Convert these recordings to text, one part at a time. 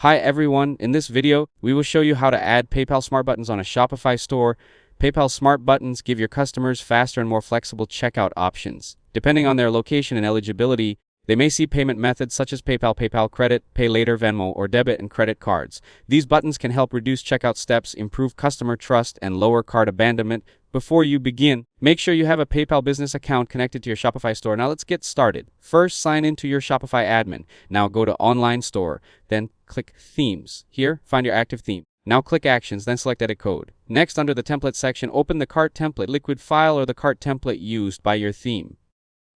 Hi everyone, in this video, we will show you how to add PayPal Smart Buttons on a Shopify store. PayPal Smart Buttons give your customers faster and more flexible checkout options. Depending on their location and eligibility, they may see payment methods such as PayPal, PayPal Credit, Pay Later, Venmo, or debit and credit cards. These buttons can help reduce checkout steps, improve customer trust, and lower cart abandonment. Before you begin, make sure you have a PayPal business account connected to your Shopify store. Now let's get started. First, sign into your Shopify admin. Now go to Online Store, then click Themes. Here, find your active theme. Now click Actions, then select Edit Code. Next, under the Template section, open the cart template, liquid file, or the cart template used by your theme.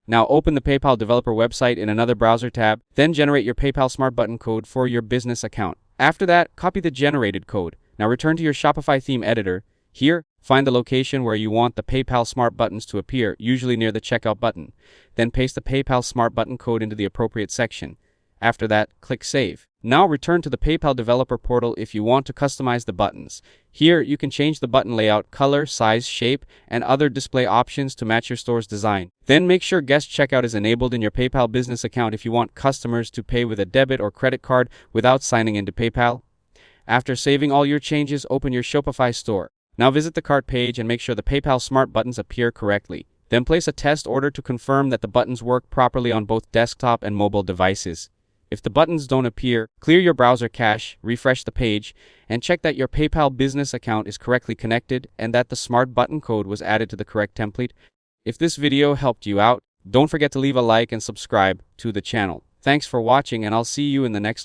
Now open the PayPal developer website in another browser tab, then generate your PayPal Smart Button code for your business account. After that, copy the generated code. Now return to your Shopify theme editor. Here, find the location where you want the PayPal Smart Buttons to appear, usually near the checkout button. Then paste the PayPal Smart Button code into the appropriate section. After that, click Save. Now return to the PayPal developer portal if you want to customize the buttons. Here, you can change the button layout, color, size, shape, and other display options to match your store's design. Then make sure guest checkout is enabled in your PayPal business account if you want customers to pay with a debit or credit card without signing into PayPal. After saving all your changes, open your Shopify store. Now visit the cart page and make sure the PayPal Smart Buttons appear correctly. Then place a test order to confirm that the buttons work properly on both desktop and mobile devices. If the buttons don't appear, clear your browser cache, refresh the page, and check that your PayPal business account is correctly connected and that the Smart Button code was added to the correct template. If this video helped you out, don't forget to leave a like and subscribe to the channel. Thanks for watching, and I'll see you in the next one.